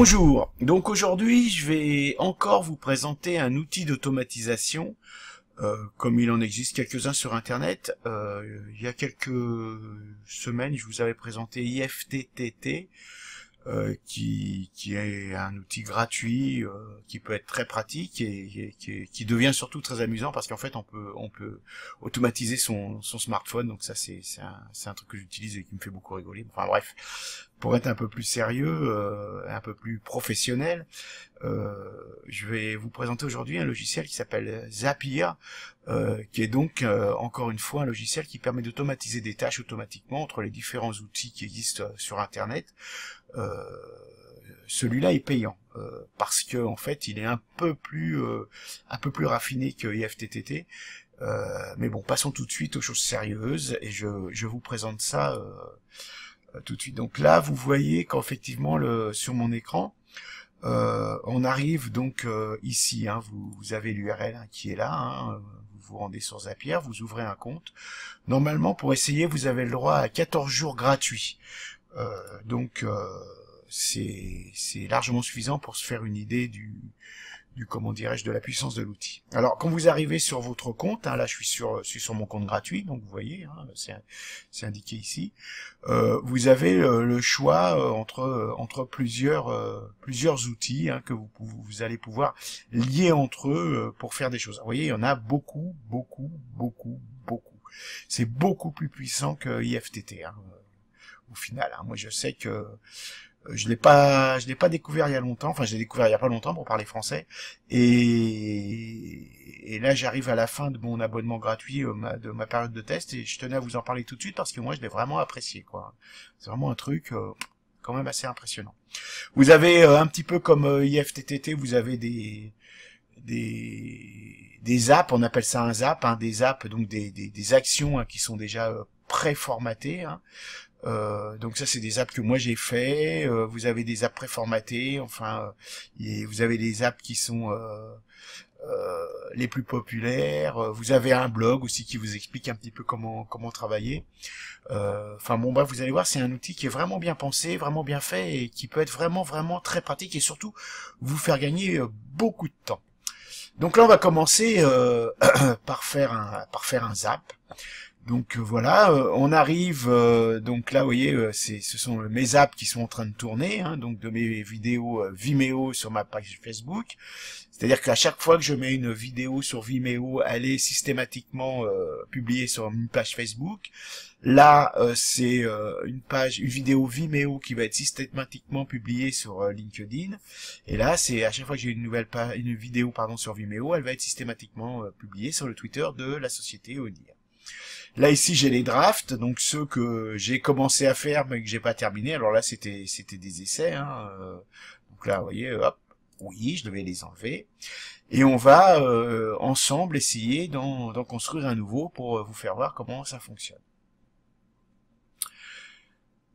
Bonjour, donc aujourd'hui je vais encore vous présenter un outil d'automatisation, comme il en existe quelques-uns sur internet. Il y a quelques semaines je vous avais présenté IFTTT, qui est un outil gratuit, qui peut être très pratique et qui devient surtout très amusant parce qu'en fait on peut automatiser son smartphone. Donc ça c'est un truc que j'utilise et qui me fait beaucoup rigoler. Enfin bref, pour être un peu plus sérieux, un peu plus professionnel, je vais vous présenter aujourd'hui un logiciel qui s'appelle Zapier, qui est donc encore une fois un logiciel qui permet d'automatiser des tâches automatiquement entre les différents outils qui existent sur internet. Celui-là est payant, parce que en fait il est un peu plus raffiné que IFTTT, mais bon, passons tout de suite aux choses sérieuses et je vous présente ça tout de suite. Donc là vous voyez qu'effectivement sur mon écran on arrive donc ici, hein, vous avez l'URL hein, qui est là, hein, vous vous rendez sur Zapier, vous ouvrez un compte. Normalement pour essayer vous avez le droit à 14 jours gratuits. Donc c'est largement suffisant pour se faire une idée du comment dirais-je, de la puissance de l'outil. Alors quand vous arrivez sur votre compte, hein, là je suis sur mon compte gratuit, donc vous voyez, hein, c'est indiqué ici. Vous avez le choix entre plusieurs outils hein, que vous allez pouvoir lier entre eux pour faire des choses. Vous voyez, il y en a beaucoup. C'est beaucoup plus puissant que IFTT. Hein, au final, hein. Moi je sais que je l'ai pas découvert il y a longtemps, enfin je l'ai découvert il y a pas longtemps pour parler français, et là j'arrive à la fin de mon abonnement gratuit, de ma période de test, et je tenais à vous en parler tout de suite parce que moi je l'ai vraiment apprécié, quoi. C'est vraiment un truc quand même assez impressionnant. Vous avez un petit peu comme IFTTT, vous avez des apps, on appelle ça un zap, hein, des apps, donc des actions hein, qui sont déjà préformatées, hein. Donc ça c'est des apps que moi j'ai fait. Vous avez des apps préformatées, enfin vous avez des apps qui sont les plus populaires. Vous avez un blog aussi qui vous explique un petit peu comment travailler. Enfin bon bref, vous allez voir, c'est un outil qui est vraiment bien pensé, vraiment bien fait et qui peut être vraiment très pratique et surtout vous faire gagner beaucoup de temps. Donc là on va commencer par faire un zap. Donc voilà, on arrive, donc là vous voyez, ce sont mes apps qui sont en train de tourner, hein, donc de mes vidéos Vimeo sur ma page Facebook. C'est-à-dire qu'à chaque fois que je mets une vidéo sur Vimeo, elle est systématiquement publiée sur une page Facebook. Là, c'est une vidéo Vimeo qui va être systématiquement publiée sur LinkedIn. Et là, c'est à chaque fois que j'ai une vidéo sur Vimeo, elle va être systématiquement publiée sur le Twitter de la société Odir. Là ici j'ai les drafts, donc ceux que j'ai commencé à faire mais que j'ai pas terminé. Alors là c'était des essais, hein. Donc là vous voyez, hop, oui, je devais les enlever. Et on va ensemble essayer d'en construire un nouveau pour vous faire voir comment ça fonctionne.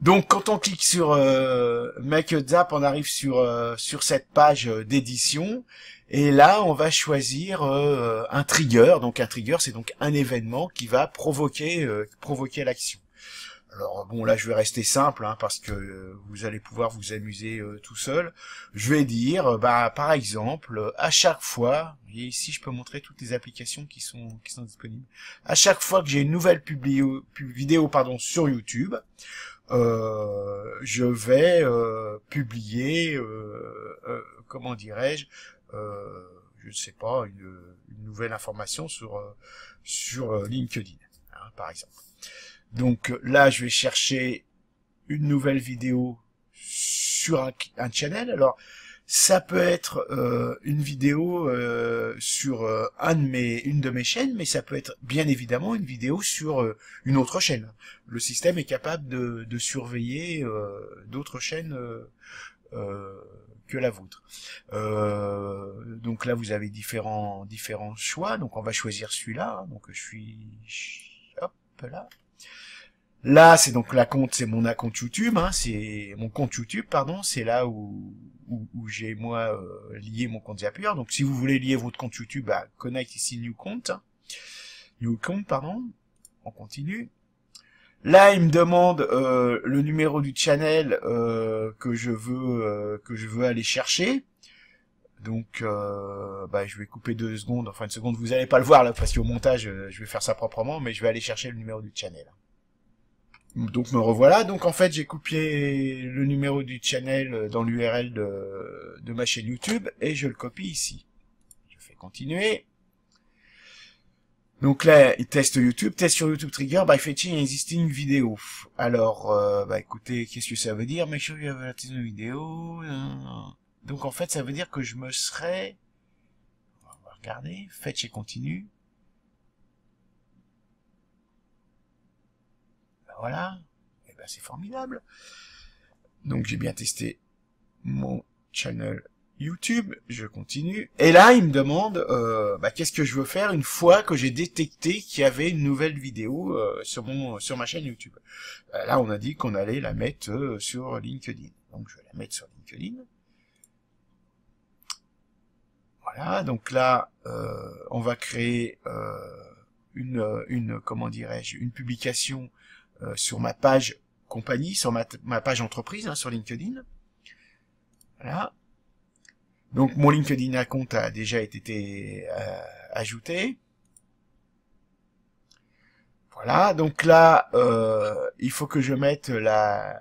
Donc quand on clique sur Make a Zap, on arrive sur cette page d'édition. Et là, on va choisir un trigger. Donc un trigger, c'est donc un événement qui va provoquer l'action. Alors bon, là je vais rester simple hein, parce que vous allez pouvoir vous amuser tout seul. Je vais dire, par exemple, à chaque fois, et ici je peux montrer toutes les applications qui sont disponibles. À chaque fois que j'ai une nouvelle vidéo sur YouTube, je vais publier, comment dirais-je, je ne sais pas, une nouvelle information sur LinkedIn, hein, par exemple. Donc là, je vais chercher une nouvelle vidéo sur un channel. Alors, ça peut être une vidéo sur une de mes chaînes, mais ça peut être bien évidemment une vidéo sur une autre chaîne. Le système est capable de surveiller d'autres chaînes que la vôtre. Donc là, vous avez différents choix. Donc on va choisir celui-là. Donc je suis hop là. Là, c'est donc c'est mon compte YouTube, hein, c'est mon compte YouTube, pardon, c'est là où j'ai moi lié mon compte Zapier. Donc si vous voulez lier votre compte YouTube, connect ici New Account, pardon, on continue. Là, il me demande le numéro du channel que je veux aller chercher. Donc, bah, je vais couper 2 secondes, enfin une seconde, vous allez pas le voir là, parce qu'au montage, je vais faire ça proprement, mais je vais aller chercher le numéro du channel. Donc me revoilà. Donc en fait, j'ai copié le numéro du channel dans l'URL de ma chaîne YouTube et je le copie ici. Je fais continuer. Donc là, il teste YouTube, teste sur YouTube Trigger by fetching existing video. Alors, bah écoutez, qu'est-ce que ça veut dire? Make sure you have a vidéo. Donc en fait, ça veut dire que je me serais... On va regarder, fetch et continue. Ben voilà, et ben c'est formidable. Donc j'ai bien testé mon channel YouTube, je continue. Et là, il me demande bah, qu'est-ce que je veux faire une fois que j'ai détecté qu'il y avait une nouvelle vidéo sur ma chaîne YouTube. Là, on a dit qu'on allait la mettre sur LinkedIn. Donc je vais la mettre sur LinkedIn. Voilà, donc là, on va créer comment dirais-je, une publication sur ma page compagnie, sur ma page entreprise, hein, sur LinkedIn. Voilà. Donc mon LinkedIn account a déjà été ajouté. Voilà, donc là, il faut que je mette la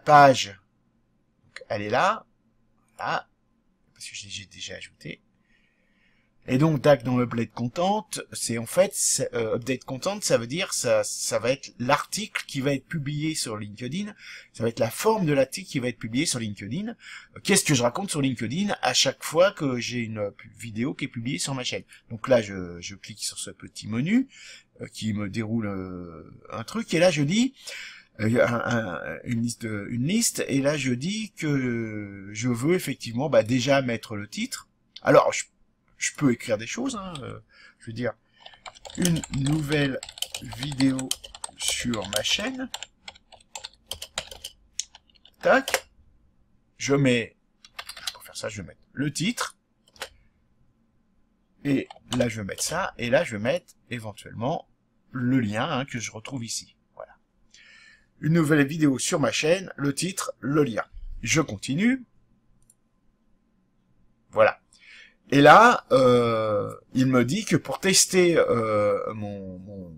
page. Donc, elle est là. Voilà. Parce que j'ai déjà ajouté. Et donc, DAC dans Update Content, c'est en fait, Update Content, ça veut dire, ça va être l'article qui va être publié sur LinkedIn, ça va être la forme de l'article qui va être publié sur LinkedIn. Qu'est-ce que je raconte sur LinkedIn à chaque fois que j'ai une vidéo qui est publiée sur ma chaîne. Donc là, je clique sur ce petit menu qui me déroule un truc, et là je dis, une liste, et là je dis que je veux effectivement déjà mettre le titre. Alors, je peux écrire des choses, hein, je veux dire, une nouvelle vidéo sur ma chaîne. Tac. Je mets, pour faire ça, je vais mettre le titre. Et là, je vais mettre ça. Et là, je vais mettre éventuellement le lien hein, que je retrouve ici. Voilà. Une nouvelle vidéo sur ma chaîne, le titre, le lien. Je continue. Voilà. Et là, il me dit que pour tester mon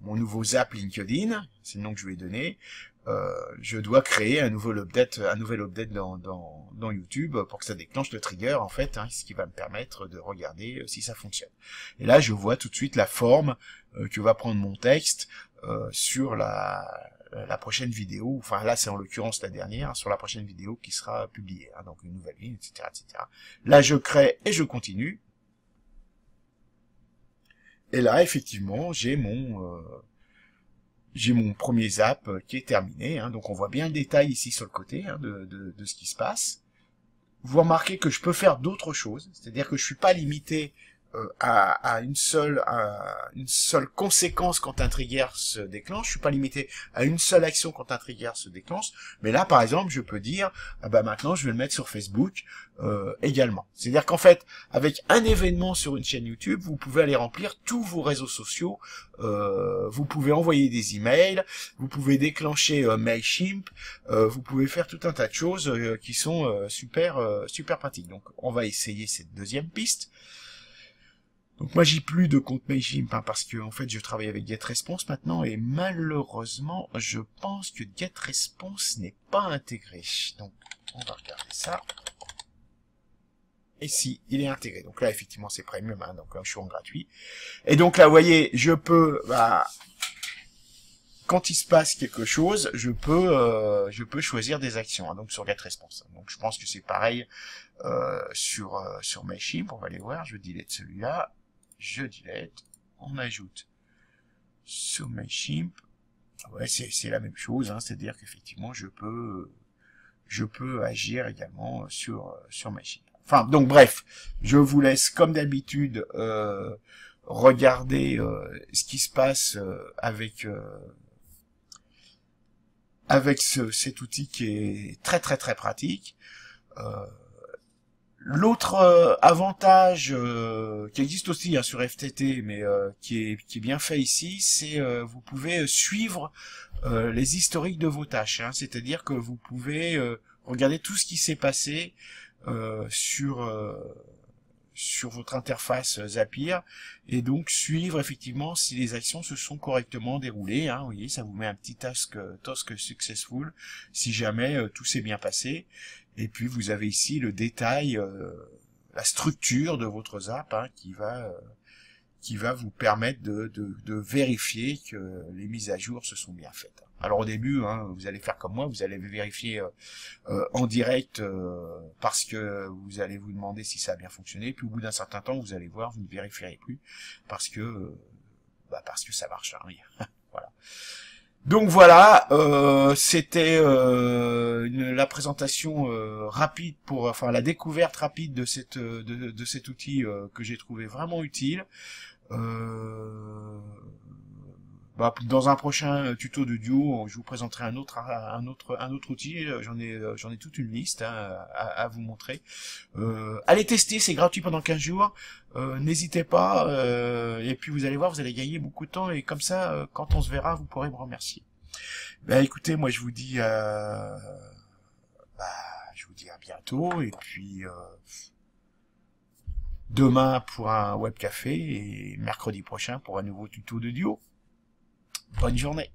nouveau Zap LinkedIn, c'est le nom que je lui ai donné, je dois créer un nouvel update dans YouTube pour que ça déclenche le trigger en fait, hein, ce qui va me permettre de regarder si ça fonctionne. Et là, je vois tout de suite la forme que va prendre mon texte sur la prochaine vidéo, enfin là c'est en l'occurrence la dernière, sur la prochaine vidéo qui sera publiée, hein, donc une nouvelle ligne, etc., etc. Là je crée et je continue. Et là effectivement j'ai mon premier zap qui est terminé, hein, donc on voit bien le détail ici sur le côté hein, de ce qui se passe. Vous remarquez que je peux faire d'autres choses, c'est-à-dire que je suis pas limité à une seule conséquence quand un trigger se déclenche. Je suis pas limité à une seule action quand un trigger se déclenche. Mais là, par exemple, je peux dire, ah bah maintenant, je vais le mettre sur Facebook également. C'est-à-dire qu'en fait, avec un événement sur une chaîne YouTube, vous pouvez aller remplir tous vos réseaux sociaux. Vous pouvez envoyer des emails, vous pouvez déclencher Mailchimp, vous pouvez faire tout un tas de choses qui sont super pratiques. Donc, on va essayer cette deuxième piste. Donc moi j'ai plus de compte Mailchimp hein, parce que en fait je travaille avec GetResponse maintenant et malheureusement je pense que GetResponse n'est pas intégré. Donc on va regarder ça. Et si, il est intégré. Donc là effectivement c'est premium, hein, donc là, je suis en gratuit. Et donc là vous voyez, je peux, quand il se passe quelque chose, je peux choisir des actions. Hein, donc sur GetResponse. Donc je pense que c'est pareil sur Mailchimp. On va aller voir. Je delete celui-là. Je delete, on ajoute sur Mailchimp. Ouais, c'est la même chose, hein, c'est-à-dire qu'effectivement je peux agir également sur Mailchimp. Enfin, donc bref, je vous laisse comme d'habitude regarder ce qui se passe avec cet outil qui est très pratique. L'autre avantage qui existe aussi hein, sur FTT, mais qui est bien fait ici, c'est vous pouvez suivre les historiques de vos tâches. Hein, c'est-à-dire que vous pouvez regarder tout ce qui s'est passé sur votre interface Zapier et donc suivre effectivement si les actions se sont correctement déroulées. Hein, vous voyez, ça vous met un petit task successful si jamais tout s'est bien passé. Et puis vous avez ici le détail, la structure de votre Zap hein, qui va vous permettre de vérifier que les mises à jour se sont bien faites. Alors au début, hein, vous allez faire comme moi, vous allez vérifier en direct parce que vous allez vous demander si ça a bien fonctionné. Puis au bout d'un certain temps, vous allez voir, vous ne vérifierez plus parce que ça marche. Hein, voilà. Donc voilà, c'était la présentation rapide enfin la découverte rapide de de cet outil que j'ai trouvé vraiment utile. Dans un prochain tuto de Duo, je vous présenterai un autre outil. J'en ai toute une liste hein, à vous montrer. Allez tester, c'est gratuit pendant 15 jours. N'hésitez pas. Et puis vous allez voir, vous allez gagner beaucoup de temps. Et comme ça, quand on se verra, vous pourrez me remercier. Ben écoutez, moi je vous dis, je vous dis à bientôt. Et puis demain pour un web café et mercredi prochain pour un nouveau tuto de Duo. Bonne journée.